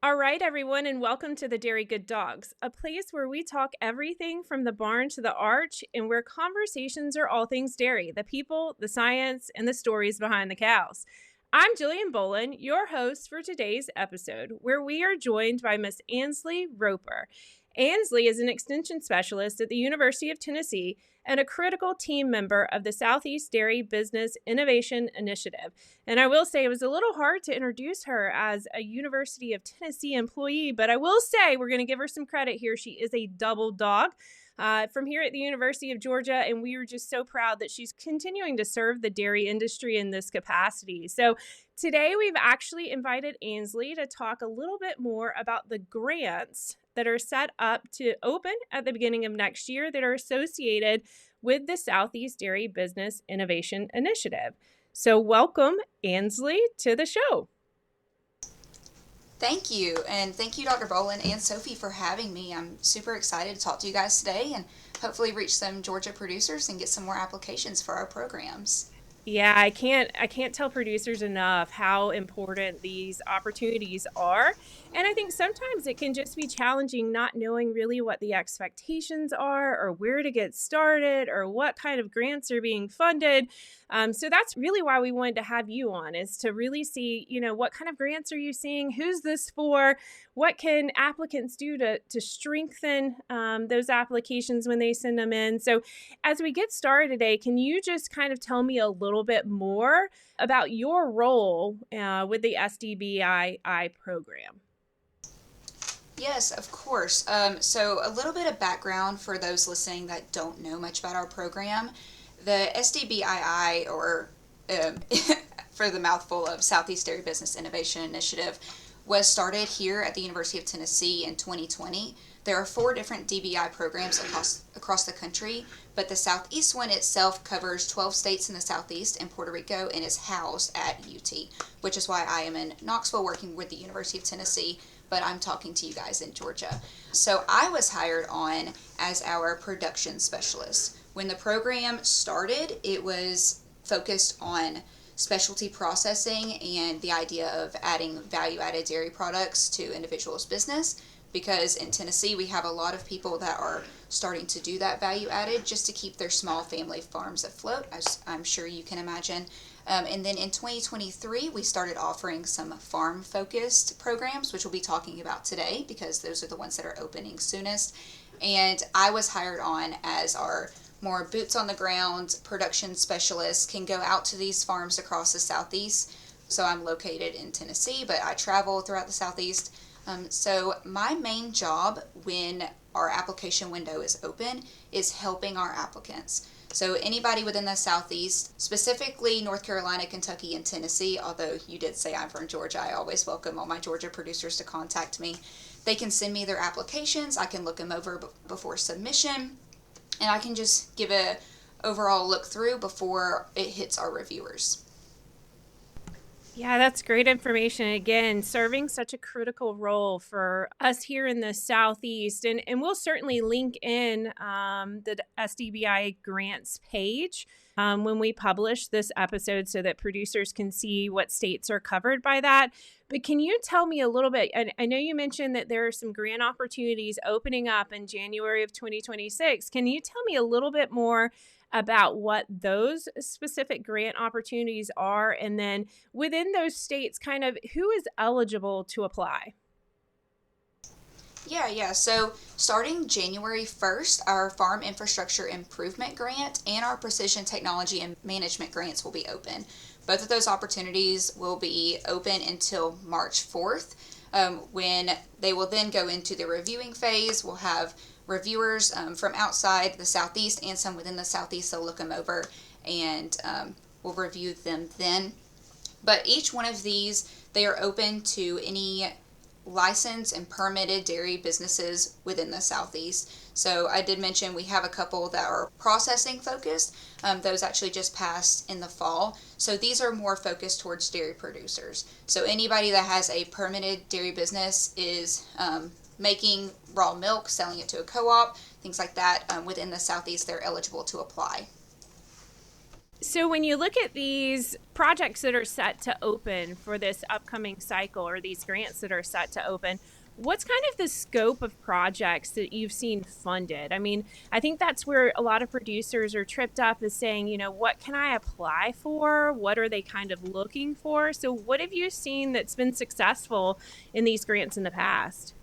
All right, everyone, and welcome to the Dairy Good Dawgs, a place where we talk everything from the barn to the arch and where conversations are all things dairy, the people, the science, and the stories behind the cows. I'm Jillian Bohlen, your host for today's episode, where we are joined by Miss Ansley Roper. Ansley is an extension specialist at the University of Tennessee and a critical team member of the Southeast Dairy Business Innovation Initiative. And I will say it was a little hard to introduce her as a University of Tennessee employee, but I will say we're going to give her some credit here. She is a double dog from here at the University of Georgia, and we are just so proud that she's continuing to serve the dairy industry in this capacity. So today we've actually invited Ansley to talk a little bit more about the grants that are set up to open at the beginning of next year that are associated with the Southeast Dairy Business Innovation Initiative. So welcome, Ansley, to the show. Thank you, and thank you, Dr. Bohlen and Sophie, for having me. I'm super excited to talk to you guys today and hopefully reach some Georgia producers and get some more applications for our programs. Yeah, I can't tell producers enough how important these opportunities are. And I think sometimes it can just be challenging not knowing really what the expectations are or where to get started or what kind of grants are being funded. So that's really why we wanted to have you on, is to really see, what kind of grants are you seeing? Who's this for? What can applicants do to strengthen those applications when they send them in? So as we get started today, can you just kind of tell me a little bit more about your role with the SDBII program? Yes, of course. So a little bit of background for those listening that don't know much about our program. The SDBII, or for the mouthful of Southeast Dairy Business Innovation Initiative, was started here at the University of Tennessee in 2020. There are 4 different DBI programs across the country, but the Southeast one itself covers 12 states in the Southeast and Puerto Rico and is housed at UT, which is why I am in Knoxville working with the University of Tennessee, but I'm talking to you guys in Georgia. So I was hired on as our production specialist. When the program started, it was focused on specialty processing and the idea of adding value-added dairy products to individuals' business, because in Tennessee we have a lot of people that are starting to do that value-added just to keep their small family farms afloat, as I'm sure you can imagine. And then in 2023, we started offering some farm-focused programs, which we'll be talking about today because those are the ones that are opening soonest. And I was hired on as our more boots-on-the-ground production specialist, can go out to these farms across the Southeast. So I'm located in Tennessee, but I travel throughout the Southeast. So my main job when our application window is open is helping our applicants. So anybody within the Southeast, specifically North Carolina, Kentucky, and Tennessee, although you did say I'm from Georgia, I always welcome all my Georgia producers to contact me. They can send me their applications. I can look them over before submission, and I can just give a overall look through before it hits our reviewers. Yeah, that's great information. Again, serving such a critical role for us here in the Southeast. And we'll certainly link in the SDBI grants page when we publish this episode so that producers can see what states are covered by that. But can you tell me a little bit? I know you mentioned that there are some grant opportunities opening up in January of 2026. Can you tell me a little bit more about what those specific grant opportunities are, and then within those states, kind of who is eligible to apply? Yeah. So starting January 1st, our Farm Infrastructure Improvement Grant and our Precision Technology and Management Grants will be open. Both of those opportunities will be open until March 4th, when they will then go into the reviewing phase. We'll have reviewers from outside the Southeast and some within the Southeast. They'll look them over and we'll review them then. But each one of these, they are open to any licensed and permitted dairy businesses within the Southeast. So I did mention we have a couple that are processing focused. Those actually just passed in the fall. So these are more focused towards dairy producers. So anybody that has a permitted dairy business is making raw milk, selling it to a co-op, things like that. Within the Southeast, they're eligible to apply. So when you look at these projects that are set to open for this upcoming cycle, or these grants that are set to open, what's kind of the scope of projects that you've seen funded? I mean, I think that's where a lot of producers are tripped up, is saying, what can I apply for? What are they kind of looking for? So what have you seen that's been successful in these grants in the past?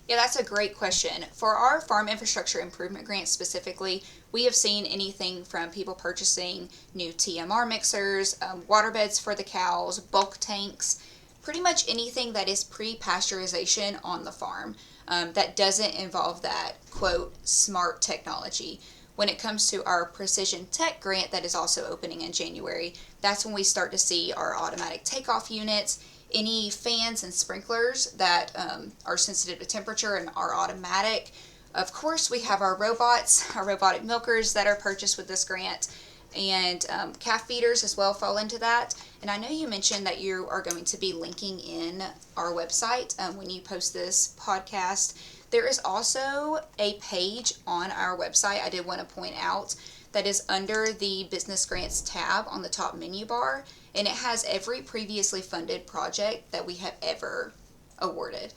Yeah, that's a great question. For our farm infrastructure improvement grants specifically, we have seen anything from people purchasing new TMR mixers, water beds for the cows, bulk tanks, pretty much anything that is pre-pasteurization on the farm that doesn't involve that, quote, smart technology. When it comes to our precision tech grant that is also opening in January, that's when we start to see our automatic takeoff units, any fans and sprinklers that are sensitive to temperature and are automatic. Of course, we have our robots, our robotic milkers that are purchased with this grant, and calf feeders as well fall into that. And I know you mentioned that you are going to be linking in our website when you post this podcast. There is also a page on our website I did want to point out that is under the business grants tab on the top menu bar, and it has every previously funded project that we have ever awarded.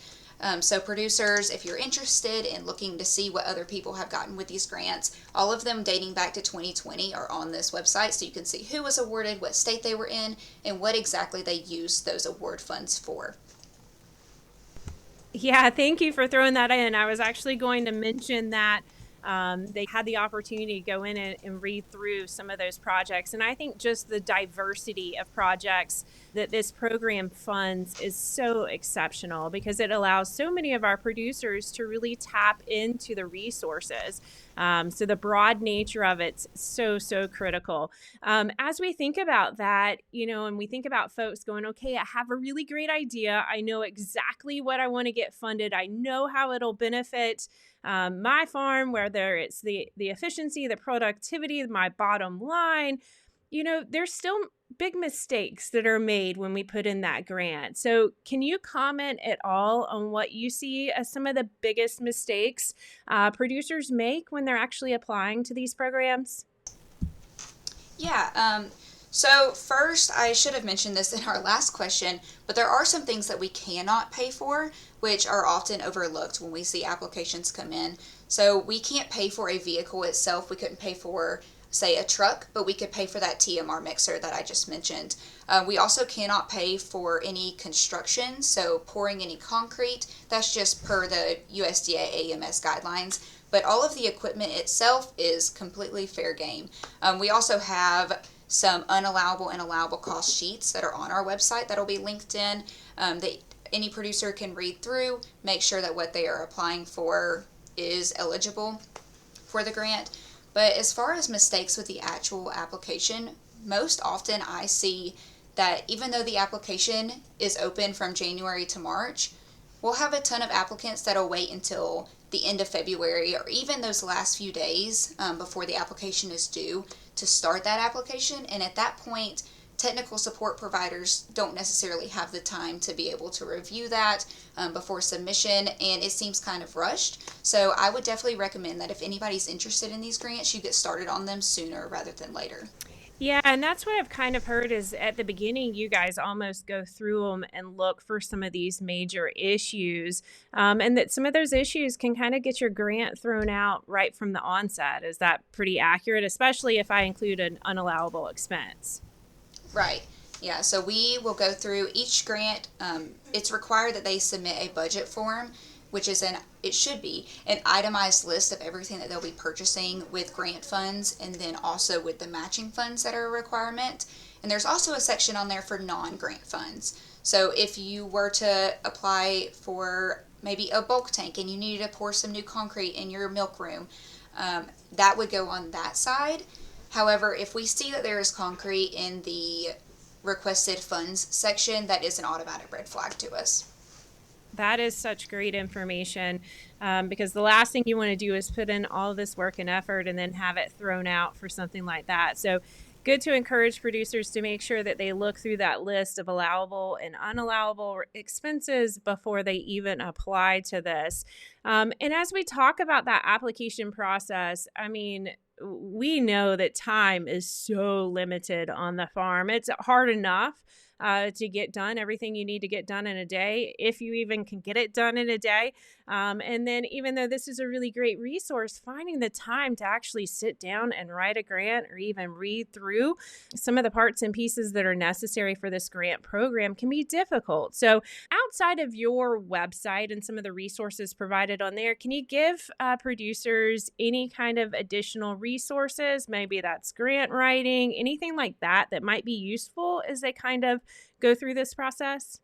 So producers, if you're interested in looking to see what other people have gotten with these grants, all of them dating back to 2020 are on this website, so you can see who was awarded, what state they were in, and what exactly they used those award funds for. Yeah, thank you for throwing that in. I was actually going to mention that they had the opportunity to go in and read through some of those projects. And I think just the diversity of projects that this program funds is so exceptional, because it allows so many of our producers to really tap into the resources. So the broad nature of it's so critical. As we think about that, and we think about folks going, okay, I have a really great idea. I know exactly what I want to get funded. I know how it'll benefit my farm, whether it's the efficiency, the productivity, my bottom line. There's still big mistakes that are made when we put in that grant. So can you comment at all on what you see as some of the biggest mistakes producers make when they're actually applying to these programs? Yeah, so first, I should have mentioned this in our last question, but there are some things that we cannot pay for, which are often overlooked when we see applications come in. So we can't pay for a vehicle itself. We couldn't pay for, say, a truck, but we could pay for that TMR mixer that I just mentioned. We also cannot pay for any construction, so pouring any concrete. That's just per the USDA AMS guidelines. But all of the equipment itself is completely fair game. We also have some unallowable and allowable cost sheets that are on our website that'll be linked in, that any producer can read through, make sure that what they are applying for is eligible for the grant. But as far as mistakes with the actual application, most often I see that even though the application is open from January to March, we'll have a ton of applicants that'll wait until the end of February or even those last few days before the application is due to start that application. And at that point, technical support providers don't necessarily have the time to be able to review that before submission, and it seems kind of rushed. So I would definitely recommend that if anybody's interested in these grants, you get started on them sooner rather than later. Yeah, and that's what I've kind of heard, is at the beginning, you guys almost go through them and look for some of these major issues, and that some of those issues can kind of get your grant thrown out right from the onset. Is that pretty accurate, especially if I include an unallowable expense? Right. Yeah, so we will go through each grant. It's required that they submit a budget form, which is it should be an itemized list of everything that they'll be purchasing with grant funds, and then also with the matching funds that are a requirement. And there's also a section on there for non-grant funds. So if you were to apply for maybe a bulk tank and you needed to pour some new concrete in your milk room, that would go on that side. However, if we see that there is concrete in the requested funds section, that is an automatic red flag to us. That is such great information, because the last thing you want to do is put in all this work and effort and then have it thrown out for something like that. So good to encourage producers to make sure that they look through that list of allowable and unallowable expenses before they even apply to this. And as we talk about that application process, I mean, we know that time is so limited on the farm. It's hard enough to get done everything you need to get done in a day, if you even can get it done in a day. And then, even though this is a really great resource, finding the time to actually sit down and write a grant or even read through some of the parts and pieces that are necessary for this grant program can be difficult. So, outside of your website and some of the resources provided on there, can you give producers any kind of additional resources? Maybe that's grant writing, anything like that that might be useful as they kind of go through this process?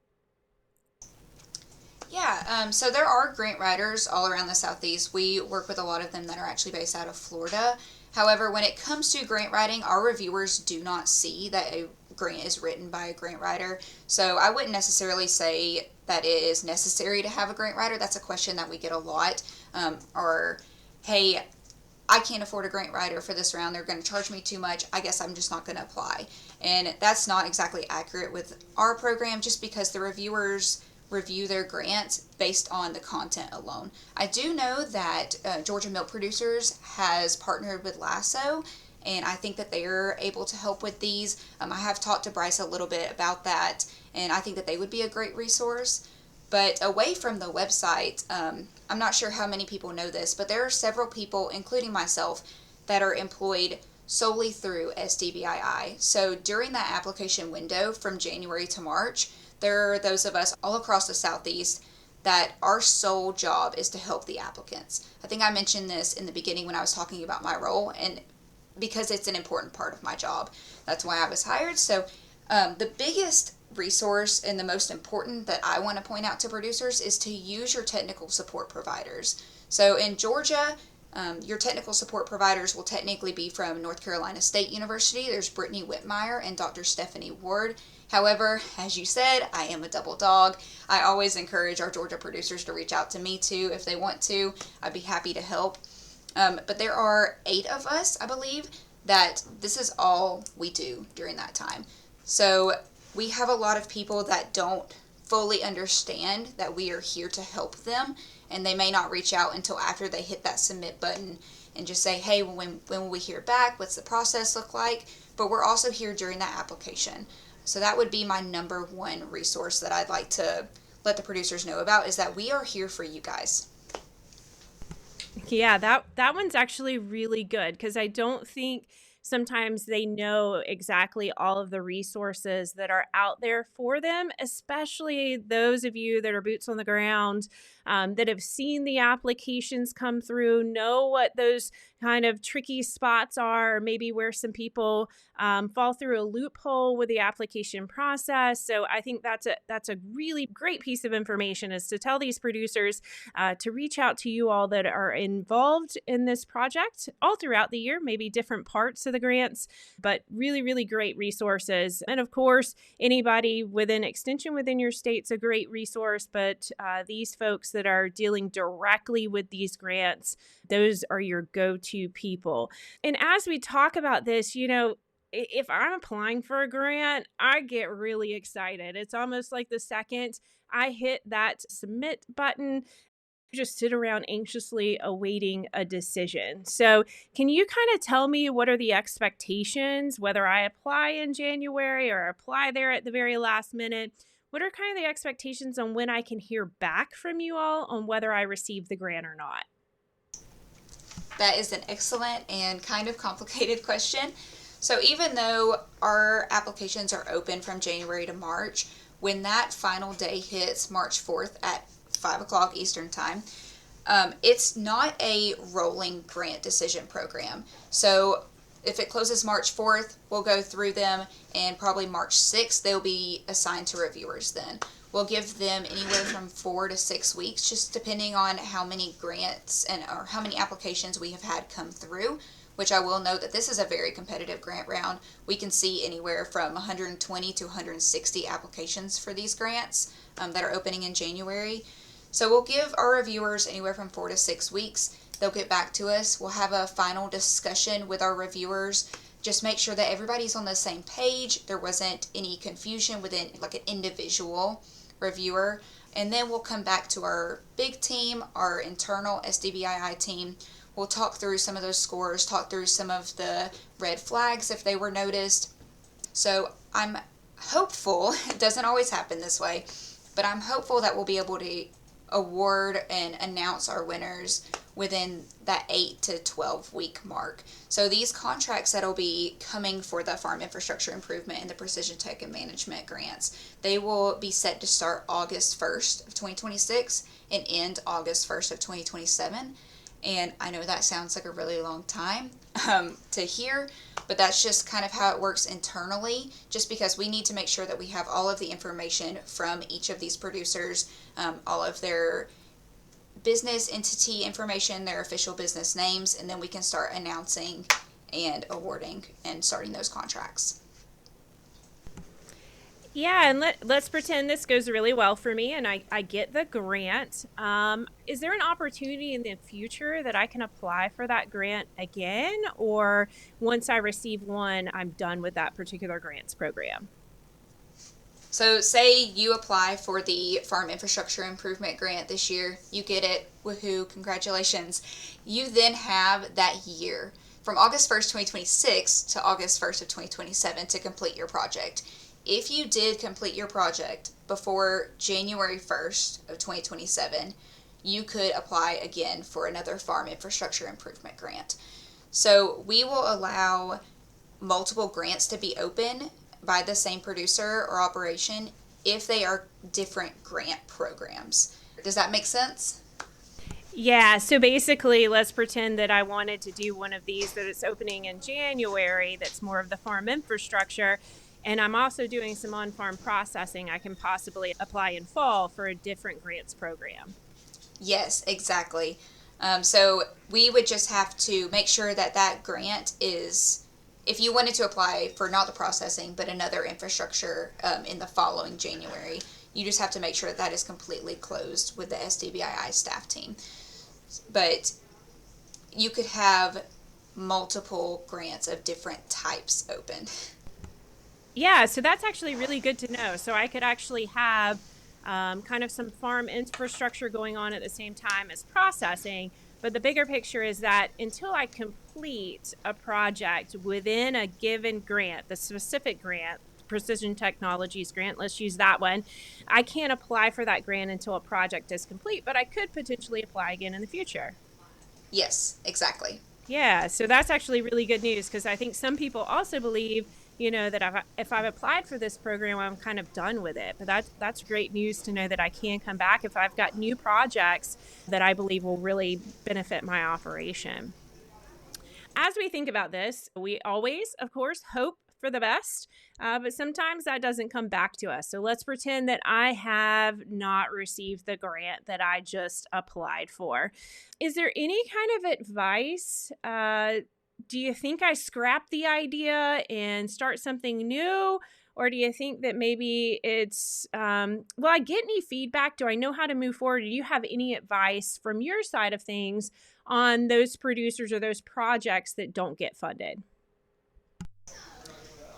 Yeah, so there are grant writers all around the Southeast. We work with a lot of them that are actually based out of Florida. However, when it comes to grant writing, our reviewers do not see that a grant is written by a grant writer. So I wouldn't necessarily say that it is necessary to have a grant writer. That's a question that we get a lot. Or, hey, I can't afford a grant writer for this round. They're going to charge me too much. I guess I'm just not going to apply. And that's not exactly accurate with our program, just because the reviewers review their grants based on the content alone. I do know that Georgia Milk Producers has partnered with Lasso, and I think that they are able to help with these. I have talked to Bryce a little bit about that, and I think that they would be a great resource. But away from the website, I'm not sure how many people know this, but there are several people, including myself, that are employed solely through SDBII. So during that application window from January to March, there are those of us all across the Southeast that our sole job is to help the applicants. I think I mentioned this in the beginning when I was talking about my role, and because it's an important part of my job, that's why I was hired. So the biggest resource and the most important that I want to point out to producers is to use your technical support providers. So in Georgia, your technical support providers will technically be from North Carolina State University. There's Brittany Whitmire and Dr. Stephanie Ward. However, as you said, I am a double dog. I always encourage our Georgia producers to reach out to me too if they want to. I'd be happy to help. But there are 8 of us, I believe, that this is all we do during that time. So we have a lot of people that don't fully understand that we are here to help them, and they may not reach out until after they hit that submit button and just say, hey, when will we hear back? What's the process look like? But we're also here during that application. So that would be my number one resource that I'd like to let the producers know about, is that we are here for you guys. Yeah, that one's actually really good, because I don't think sometimes they know exactly all of the resources that are out there for them, especially those of you that are boots on the ground, that have seen the applications come through, know what those kind of tricky spots are, or maybe where some people fall through a loophole with the application process. So I think that's a really great piece of information, is to tell these producers to reach out to you all that are involved in this project all throughout the year, maybe different parts of the grants, but really, really great resources. And of course, anybody within extension within your state's a great resource, but these folks that are dealing directly with these grants, those are your go-to people. And as we talk about this, if I'm applying for a grant, I get really excited. It's almost like the second I hit that submit button, just sit around anxiously awaiting a decision. So can you kind of tell me, what are the expectations, whether I apply in January or apply there at the very last minute? What are kind of the expectations on when I can hear back from you all on whether I received the grant or not? That is an excellent and kind of complicated question. So even though our applications are open from January to March, when that final day hits March 4th at 5 o'clock Eastern time, it's not a rolling grant decision program. So if it closes March 4th, we'll go through them, and probably March 6th, they'll be assigned to reviewers then. We'll give them anywhere from 4 to 6 weeks, just depending on how many grants or how many applications we have had come through, which I will note that this is a very competitive grant round. We can see anywhere from 120 to 160 applications for these grants that are opening in January. So we'll give our reviewers anywhere from 4 to 6 weeks. They'll get back to us. We'll have a final discussion with our reviewers. Just make sure that everybody's on the same page. There wasn't any confusion within like an individual reviewer. And then we'll come back to our big team, our internal SDBII team. We'll talk through some of those scores, talk through some of the red flags if they were noticed. So I'm hopeful, it doesn't always happen this way, but I'm hopeful that we'll be able to award and announce our winners within that 8 to 12 week mark. So these contracts that'll be coming for the farm infrastructure improvement and the precision tech and management grants, they will be set to start August 1st of 2026 and end August 1st of 2027. And I know that sounds like a really long time to hear, but that's just kind of how it works internally, just because we need to make sure that we have all of the information from each of these producers, all of their business entity information, their official business names, and then we can start announcing and awarding and starting those contracts. Yeah, and let's pretend this goes really well for me and I get the grant. Is there an opportunity in the future that I can apply for that grant again? Or once I receive one, I'm done with that particular grants program? So say you apply for the Farm Infrastructure Improvement Grant this year, you get it, woohoo, congratulations. You then have that year from August 1st, 2026 to August 1st of 2027 to complete your project. If you did complete your project before January 1st of 2027, you could apply again for another Farm Infrastructure Improvement Grant. So we will allow multiple grants to be open by the same producer or operation if they are different grant programs. Does that make sense? Yeah, so basically, let's pretend that I wanted to do one of these that it's opening in January that's more of the farm infrastructure. And I'm also doing some on-farm processing. I can possibly apply in fall for a different grants program. Yes, exactly. So we would just have to make sure that that grant is, if you wanted to apply for not the processing, but another infrastructure in the following January, you just have to make sure that that is completely closed with the SDBII staff team. But you could have multiple grants of different types open. Yeah, so that's actually really good to know. So I could actually have kind of some farm infrastructure going on at the same time as processing. But the bigger picture is that until I complete a project within a given grant, the specific grant, Precision Technologies grant, let's use that one, I can't apply for that grant until a project is complete, but I could potentially apply again in the future. Yes, exactly. Yeah, so that's actually really good news because I think some people also believe, that if I've applied for this program, I'm kind of done with it. But that's great news to know that I can come back if I've got new projects that I believe will really benefit my operation. As we think about this, we always, of course, hope for the best, but sometimes that doesn't come back to us. So let's pretend that I have not received the grant that I just applied for. Is there any kind of advice? Do you think I scrap the idea and start something new? Or do you think that maybe it's, will I get any feedback? Do I know how to move forward? Do you have any advice from your side of things on those producers or those projects that don't get funded?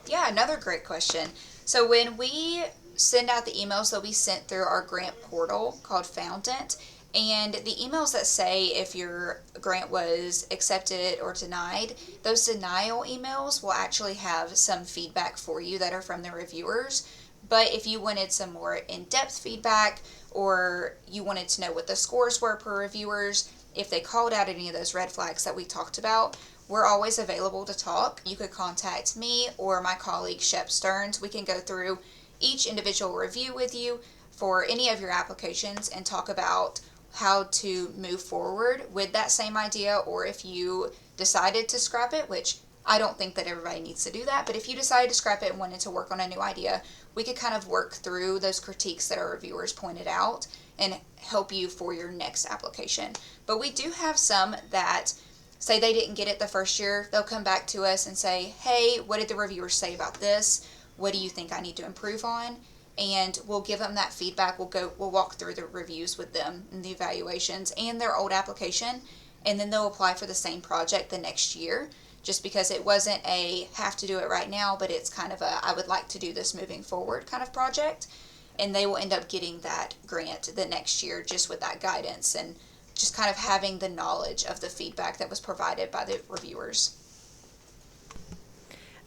Yeah, another great question. So when we send out the emails, they'll be sent through our grant portal called Foundant. And the emails that say if your grant was accepted or denied, those denial emails will actually have some feedback for you that are from the reviewers. But if you wanted some more in-depth feedback or you wanted to know what the scores were per reviewers, if they called out any of those red flags that we talked about, we're always available to talk. You could contact me or my colleague Shep Stearns. We can go through each individual review with you for any of your applications and talk about how to move forward with that same idea, or if you decided to scrap it, which I don't think that everybody needs to do that, but if you decided to scrap it and wanted to work on a new idea, we could kind of work through those critiques that our reviewers pointed out and help you for your next application. But we do have some that say they didn't get it the first year. They'll come back to us and say, hey, what did the reviewers say about this? What do you think I need to improve on? And we'll give them that feedback. We'll walk through the reviews with them and the evaluations and their old application, and then they'll apply for the same project the next year, just because it wasn't a have to do it right now, but it's kind of a I would like to do this moving forward kind of project. And they will end up getting that grant the next year just with that guidance and just kind of having the knowledge of the feedback that was provided by the reviewers.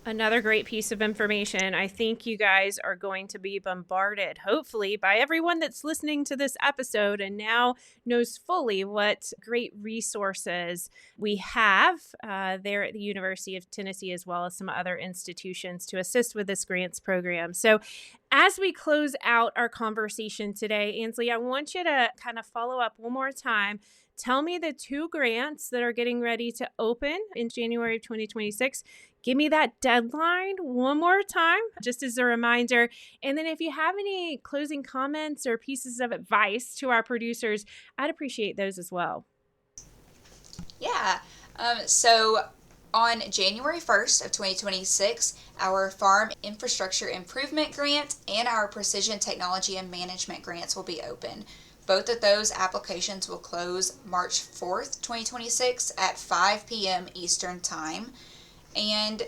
Another great piece of information. I think you guys are going to be bombarded, hopefully, by everyone that's listening to this episode and now knows fully what great resources we have there at the University of Tennessee, as well as some other institutions to assist with this grants program. So as we close out our conversation today, Ansley, I want you to kind of follow up one more time. Tell me the 2 grants that are getting ready to open in January of 2026. Give me that deadline one more time, just as a reminder. And then if you have any closing comments or pieces of advice to our producers, I'd appreciate those as well. Yeah. So on January 1st of 2026, our Farm Infrastructure Improvement Grant and our Precision Technology and Management grants will be open. Both of those applications will close March 4th, 2026 at 5 p.m. Eastern Time. And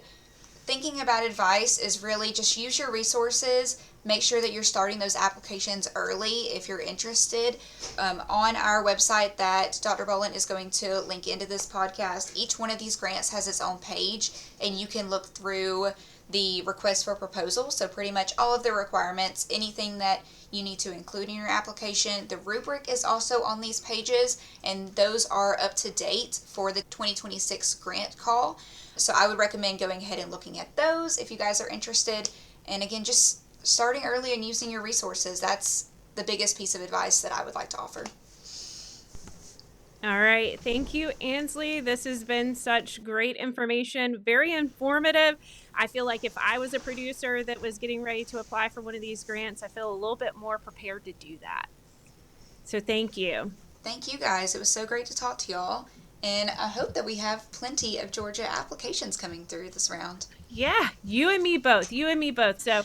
thinking about advice is really just use your resources. Make sure that you're starting those applications early if you're interested. On our website that Dr. Bohlen is going to link into this podcast, each one of these grants has its own page, and you can look through the request for proposal. So pretty much all of the requirements, anything that you need to include in your application. The rubric is also on these pages, and those are up to date for the 2026 grant call. So I would recommend going ahead and looking at those if you guys are interested. And again, just starting early and using your resources. That's the biggest piece of advice that I would like to offer. All right. Thank you, Ansley. This has been such great information, very informative. I feel like if I was a producer that was getting ready to apply for one of these grants, I feel a little bit more prepared to do that. So thank you. Thank you, guys. It was so great to talk to y'all. And I hope that we have plenty of Georgia applications coming through this round. Yeah, you and me both. So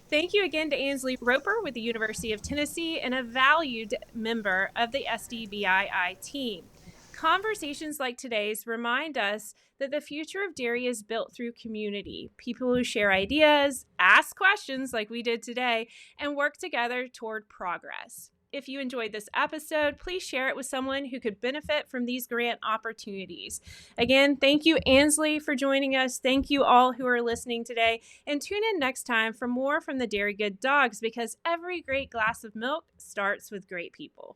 thank you again to Ansley Roper with the University of Tennessee and a valued member of the SDBII team. Conversations like today's remind us that the future of dairy is built through community, people who share ideas, ask questions like we did today, and work together toward progress. If you enjoyed this episode, please share it with someone who could benefit from these grant opportunities. Again, thank you, Ansley, for joining us. Thank you all who are listening today. And tune in next time for more from the Dairy Good Dawgs, because every great glass of milk starts with great people.